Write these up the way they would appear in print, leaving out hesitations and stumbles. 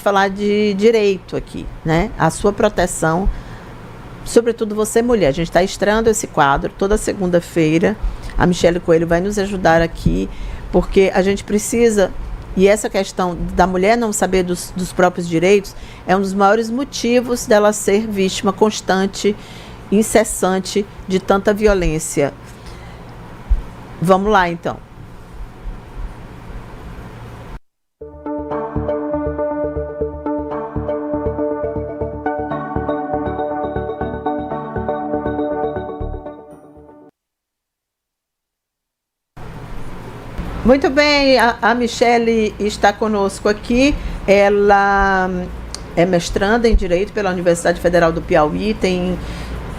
falar de direito aqui, né? A sua proteção, sobretudo você mulher. A gente está estreando esse quadro toda segunda-feira. A Michele Coelho vai nos ajudar aqui, porque a gente precisa, e essa questão da mulher não saber dos próprios direitos é um dos maiores motivos dela ser vítima constante, incessante de tanta violência. Vamos lá, então. Muito bem, a Michele está conosco aqui. Ela é mestranda em Direito pela Universidade Federal do Piauí, tem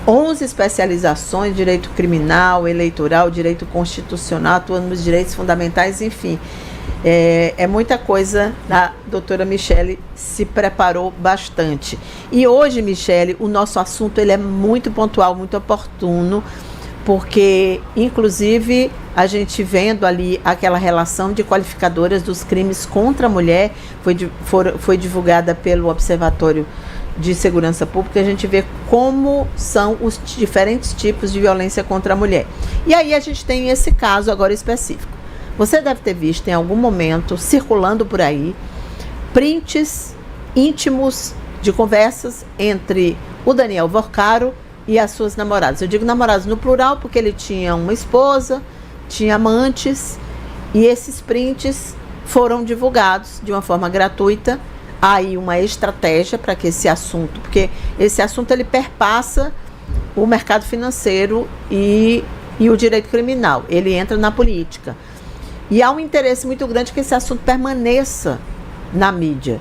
11 especializações, Direito Criminal, Eleitoral, Direito Constitucional, atuando nos direitos fundamentais, enfim. É muita coisa. A doutora Michele se preparou bastante. E hoje, Michele, o nosso assunto ele é muito pontual, muito oportuno, porque, inclusive, a gente vendo ali aquela relação de qualificadoras dos crimes contra a mulher, foi divulgada pelo Observatório de Segurança Pública, a gente vê como são os diferentes tipos de violência contra a mulher. E aí a gente tem esse caso agora específico. Você deve ter visto em algum momento, circulando por aí, prints íntimos de conversas entre o Daniel Vorcaro e as suas namoradas. Eu digo namorados no plural porque ele tinha uma esposa, tinha amantes, e esses prints foram divulgados de uma forma gratuita. Há aí uma estratégia para que esse assunto, porque esse assunto ele perpassa o mercado financeiro e o direito criminal, ele entra na política. E há um interesse muito grande que esse assunto permaneça na mídia.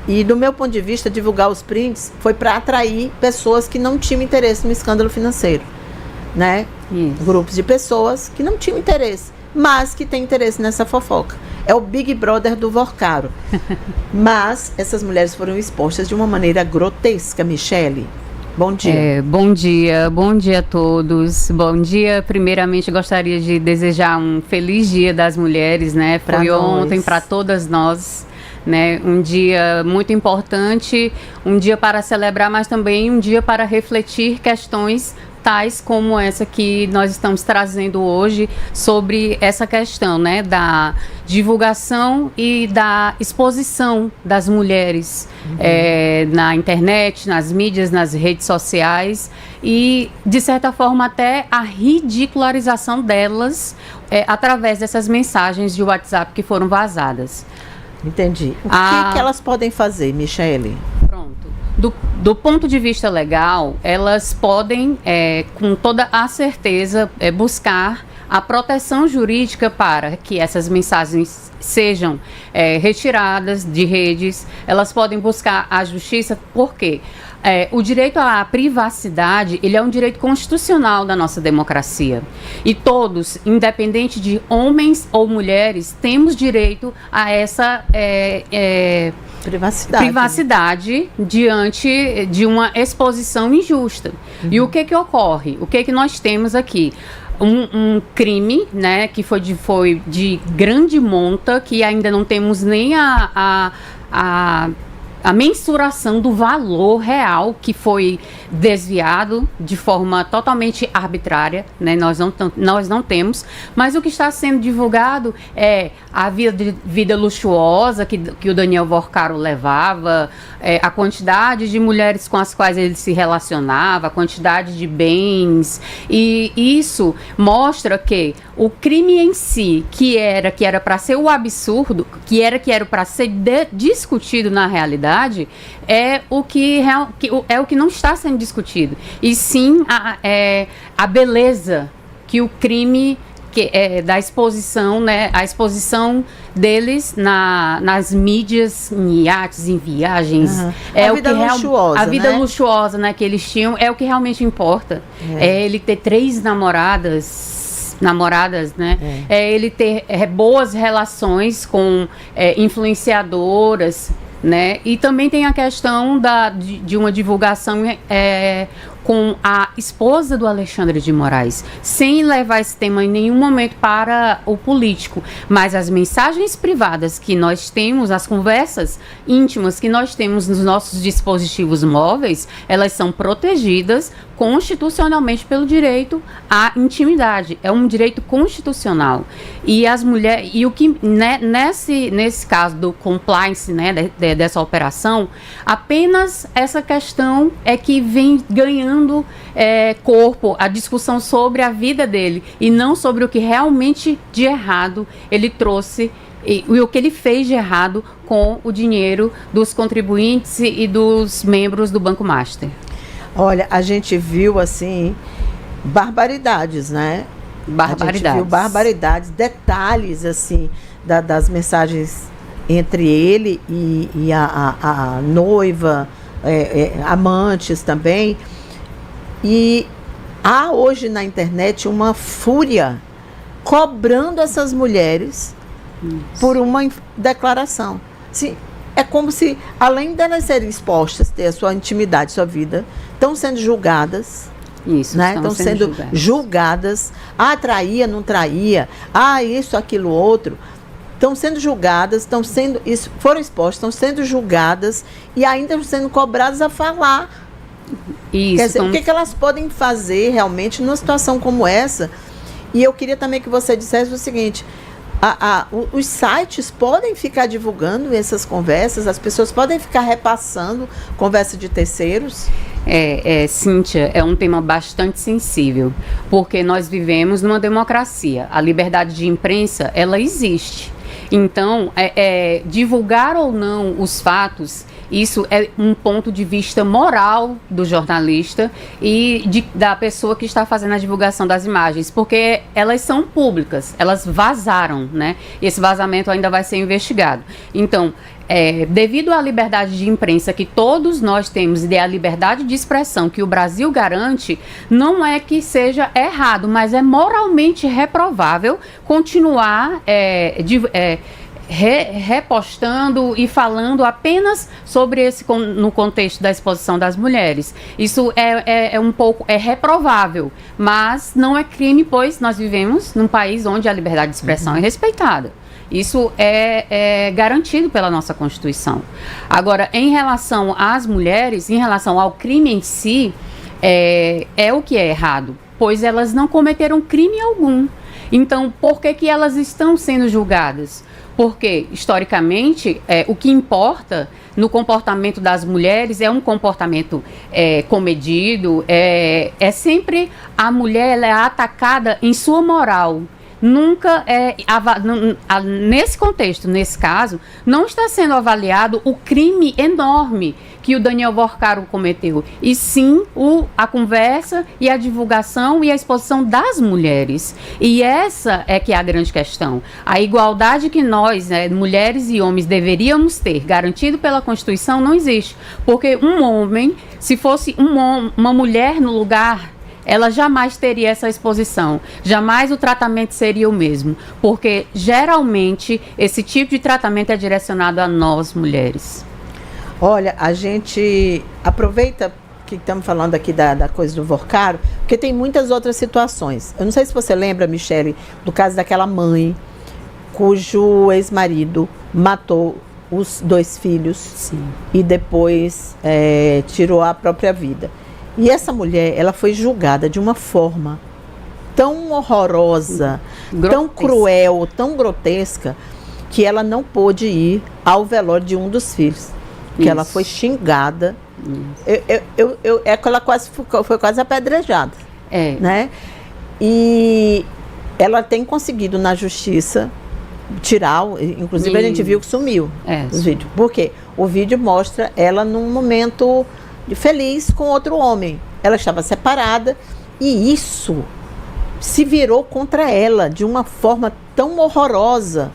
E, do meu ponto de vista, divulgar os prints foi para atrair pessoas que não tinham interesse no escândalo financeiro, né? Grupos de pessoas que não tinham interesse, mas que têm interesse nessa fofoca. É o Big Brother do Vorcaro. Mas essas mulheres foram expostas de uma maneira grotesca, Michele. Bom dia. Bom dia a todos. Bom dia. Primeiramente, gostaria de desejar um feliz Dia das Mulheres, né? Foi ontem para todas nós. Né, um dia muito importante, um dia para celebrar, mas também um dia para refletir questões tais como essa que nós estamos trazendo hoje sobre essa questão, né, da divulgação e da exposição das mulheres na internet, nas mídias, nas redes sociais e, de certa forma, até a ridicularização delas através dessas mensagens de WhatsApp que foram vazadas. Entendi. O que elas podem fazer, Michele? Pronto. Do ponto de vista legal, elas podem, com toda a certeza, buscar a proteção jurídica para que essas mensagens sejam retiradas de redes. Elas podem buscar a justiça, por quê? O direito à privacidade, ele é um direito constitucional da nossa democracia. E todos, independente de homens ou mulheres, temos direito a essa privacidade diante de uma exposição injusta. E o que ocorre? O que nós temos aqui? Um crime, né, que foi de grande monta, que ainda não temos nem a mensuração do valor real que foi desviado de forma totalmente arbitrária, né? Nós não temos, mas o que está sendo divulgado é a vida luxuosa que o Daniel Vorcaro levava, a quantidade de mulheres com as quais ele se relacionava, a quantidade de bens, e isso mostra que o crime em si, que era para ser o absurdo, que era para ser discutido na realidade, é o que não está sendo discutido. E sim a beleza que o crime da exposição, né, a exposição deles nas mídias, em iates, em viagens. A vida luxuosa, a vida luxuosa, né, que eles tinham, é o que realmente importa. Ele ter 3 namoradas, né? Ele ter boas relações com influenciadoras, né? E também tem a questão de uma divulgação com a esposa do Alexandre de Moraes, sem levar esse tema em nenhum momento para o político, mas as mensagens privadas que nós temos, as conversas íntimas que nós temos nos nossos dispositivos móveis, elas são protegidas constitucionalmente pelo direito à intimidade. É um direito constitucional. E as mulheres, e o que nesse caso do compliance, né, dessa operação, apenas essa questão é que vem ganhando corpo, a discussão sobre a vida dele e não sobre o que realmente de errado ele trouxe e o que ele fez de errado com o dinheiro dos contribuintes e dos membros do Banco Master. Olha, a gente viu, assim, barbaridades, né? Barbaridades. A gente viu barbaridades, detalhes, assim, das mensagens entre ele e a noiva, amantes também. E há hoje na internet uma fúria cobrando essas mulheres por uma declaração. Assim, é como se, além delas serem expostas, ter a sua intimidade, sua vida, estão sendo julgadas. Isso, né? Estão sendo julgadas. Ah, traía, não traía. Ah, isso, aquilo, outro. Estão sendo julgadas, foram expostas, estão sendo julgadas e ainda estão sendo cobradas a falar. Isso, quer dizer, o que elas podem fazer realmente numa situação como essa? E eu queria também que você dissesse o seguinte: os sites podem ficar divulgando essas conversas, as pessoas podem ficar repassando conversa de terceiros? Cíntia, é um tema bastante sensível, porque nós vivemos numa democracia. A liberdade de imprensa, ela existe. Então, divulgar ou não os fatos, isso é um ponto de vista moral do jornalista e da pessoa que está fazendo a divulgação das imagens, porque elas são públicas, elas vazaram, né? E esse vazamento ainda vai ser investigado. Então, devido à liberdade de imprensa que todos nós temos e à liberdade de expressão que o Brasil garante, não é que seja errado, mas é moralmente reprovável continuar repostando e falando apenas sobre no contexto da exposição das mulheres. Isso é reprovável, mas não é crime, pois nós vivemos num país onde a liberdade de expressão é respeitada. Isso é garantido pela nossa Constituição. Agora, em relação às mulheres, em relação ao crime em si, é o que é errado, pois elas não cometeram crime algum. Então, por que elas estão sendo julgadas? Porque, historicamente, o que importa no comportamento das mulheres é um comportamento comedido, sempre a mulher ela é atacada em sua moral. Nunca nesse contexto, nesse caso, não está sendo avaliado o crime enorme que o Daniel Vorcaro cometeu, e sim a conversa e a divulgação e a exposição das mulheres. E essa é que é a grande questão. A igualdade que nós, mulheres e homens, deveríamos ter, garantido pela Constituição, não existe. Porque um homem, se fosse uma mulher no lugar, ela jamais teria essa exposição, jamais o tratamento seria o mesmo, porque geralmente esse tipo de tratamento é direcionado a nós, mulheres. Olha, a gente aproveita que estamos falando aqui da coisa do Vorcaro, porque tem muitas outras situações. Eu não sei se você lembra, Michele, do caso daquela mãe cujo ex-marido matou os 2 filhos. Sim. E depois tirou a própria vida. E essa mulher, ela foi julgada de uma forma tão horrorosa, tão cruel, tão grotesca, que ela não pôde ir ao velório de um dos filhos. Que ela foi xingada. Ela foi quase apedrejada. Né? E ela tem conseguido na justiça tirar, inclusive a gente viu que sumiu os vídeos. Por quê? O vídeo mostra ela num momento feliz com outro homem. Ela estava separada e isso se virou contra ela de uma forma tão horrorosa.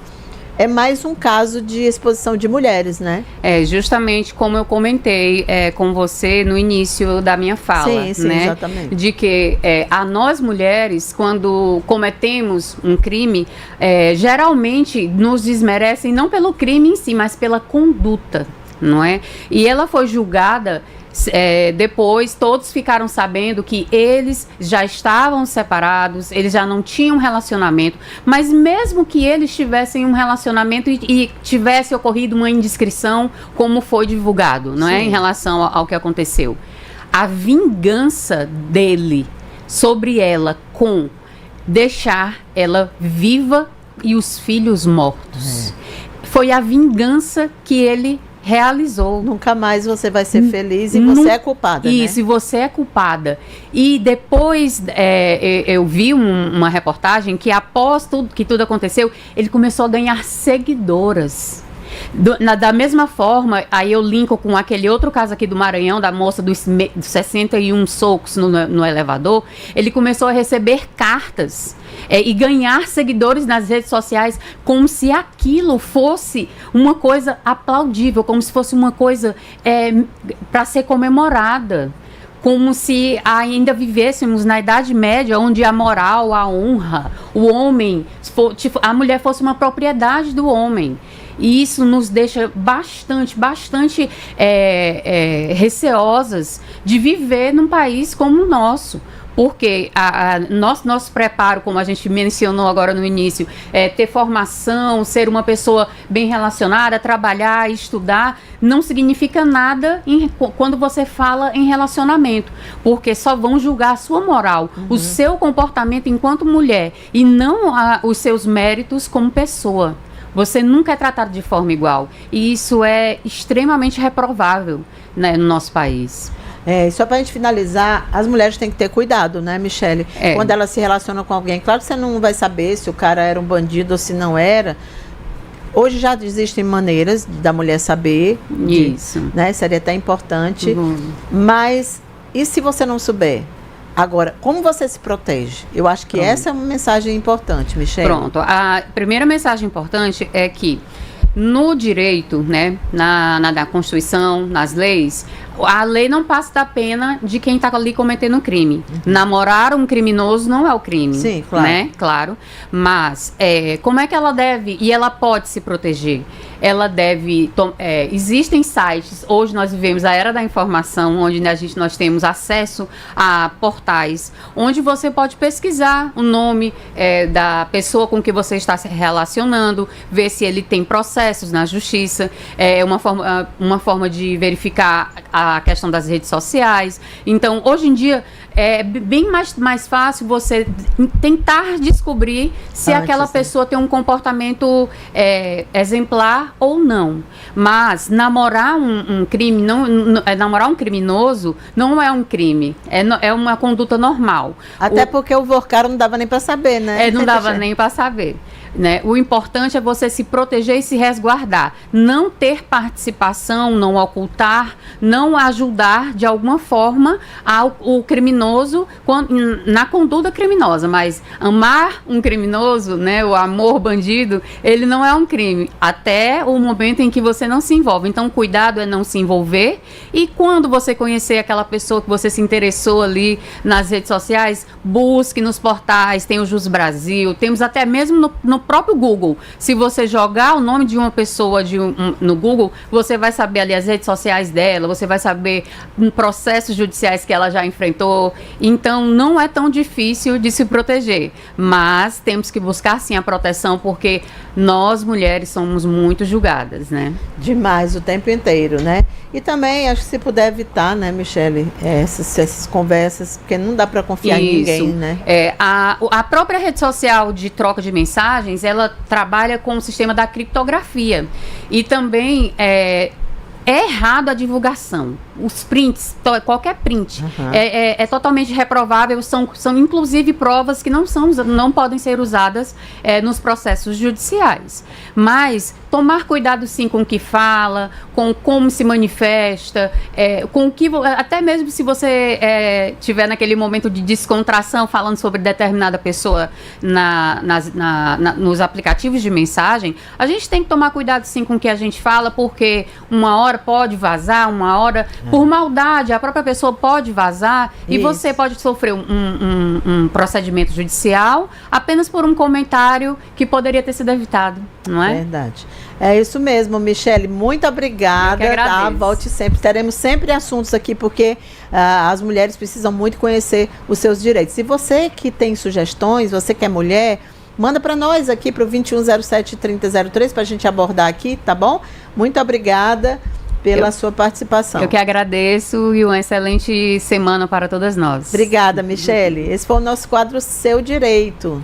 É mais um caso de exposição de mulheres, né? Justamente como eu comentei com você no início da minha fala. Sim, né? Exatamente. De que a nós mulheres, quando cometemos um crime, geralmente nos desmerecem não pelo crime em si, mas pela conduta, não é? E ela foi julgada Depois todos ficaram sabendo que eles já estavam separados, eles já não tinham relacionamento, mas mesmo que eles tivessem um relacionamento e tivesse ocorrido uma indiscrição, como foi divulgado, não é, em relação ao que aconteceu, a vingança dele sobre ela com deixar ela viva e os filhos mortos, foi a vingança que ele realizou. Nunca mais você vai ser feliz e você é culpada, isso, né? E você é culpada. E depois eu vi uma reportagem que após que tudo aconteceu, ele começou a ganhar seguidoras. Da mesma forma, aí eu linko com aquele outro caso aqui do Maranhão, da moça dos 61 socos no elevador. Ele começou a receber cartas e ganhar seguidores nas redes sociais, como se aquilo fosse uma coisa aplaudível, como se fosse uma coisa para ser comemorada. Como se ainda vivêssemos na Idade Média, onde a moral, a honra, o homem, a mulher fosse uma propriedade do homem. E isso nos deixa bastante receosas de viver num país como o nosso. Porque nosso preparo, como a gente mencionou agora no início, ter formação, ser uma pessoa bem relacionada, trabalhar, estudar, não significa nada quando você fala em relacionamento. Porque só vão julgar a sua moral, o seu comportamento enquanto mulher, e não os seus méritos como pessoa. Você nunca é tratado de forma igual. E isso é extremamente reprovável, né, no nosso país. Só para a gente finalizar, as mulheres têm que ter cuidado, né, Michele? Quando elas se relacionam com alguém, claro que você não vai saber se o cara era um bandido ou se não era. Hoje já existem maneiras da mulher saber. Isso. Né? Seria até importante. Mas, e se você não souber? Agora, como você se protege? Eu acho que essa é uma mensagem importante, Michele. Pronto. A primeira mensagem importante é que no direito, né, na Constituição, nas leis, a lei não passa da pena de quem está ali cometendo um crime. Namorar um criminoso não é o crime. Sim, claro. Né? Claro. Mas como é que ela deve, e ela pode se proteger? Ela deve... existem sites, hoje nós vivemos a era da informação, onde nós temos acesso a portais, onde você pode pesquisar o nome da pessoa com que você está se relacionando, ver se ele tem processos na justiça, uma forma de verificar a questão das redes sociais. Então, hoje em dia, é bem mais fácil você tentar descobrir se aquela pessoa tem um comportamento exemplar ou não. Mas namorar um crime, namorar um criminoso não é um crime, é uma conduta normal. Até porque o Vorcaro não dava nem para saber, né? Não dava nem para saber. Né? O importante é você se proteger e se resguardar. Não ter participação, não ocultar, não ajudar de alguma forma o criminoso na conduta criminosa. Mas amar um criminoso, né, o amor bandido, ele não é um crime. Até o momento em que você não se envolve. Então, cuidado é não se envolver. E quando você conhecer aquela pessoa que você se interessou ali nas redes sociais, busque nos portais, tem o Jus Brasil, temos até mesmo no próprio Google. Se você jogar o nome de uma pessoa no Google, você vai saber ali as redes sociais dela, você vai saber processos judiciais que ela já enfrentou. Então, não é tão difícil de se proteger. Mas temos que buscar, sim, a proteção, porque nós, mulheres, somos muito julgadas, né? Demais, o tempo inteiro, né? E também, acho que se puder evitar, né, Michele, essas conversas, porque não dá para confiar em ninguém, né? A própria rede social de troca de mensagens, ela trabalha com o sistema da criptografia. E também é errado a divulgação. Os prints, qualquer print, é totalmente reprovável, são inclusive provas que não podem ser usadas nos processos judiciais. Mas tomar cuidado, sim, com o que fala, com como se manifesta, com o que, até mesmo se você tiver naquele momento de descontração falando sobre determinada pessoa nos aplicativos de mensagem, a gente tem que tomar cuidado, sim, com o que a gente fala, porque uma hora pode vazar, uma hora, por maldade, a própria pessoa pode vazar. Isso. E você pode sofrer um procedimento judicial apenas por um comentário que poderia ter sido evitado, não é? Verdade. É isso mesmo, Michele, muito obrigada. Eu que agradeço. Tá? Volte sempre. Teremos sempre assuntos aqui, porque as mulheres precisam muito conhecer os seus direitos. E você que tem sugestões, você que é mulher, manda para nós aqui para o 2107-3003 para a gente abordar aqui, tá bom? Muito obrigada pela sua participação. Eu que agradeço e uma excelente semana para todas nós. Obrigada, Michele. Esse foi o nosso quadro Seu Direito.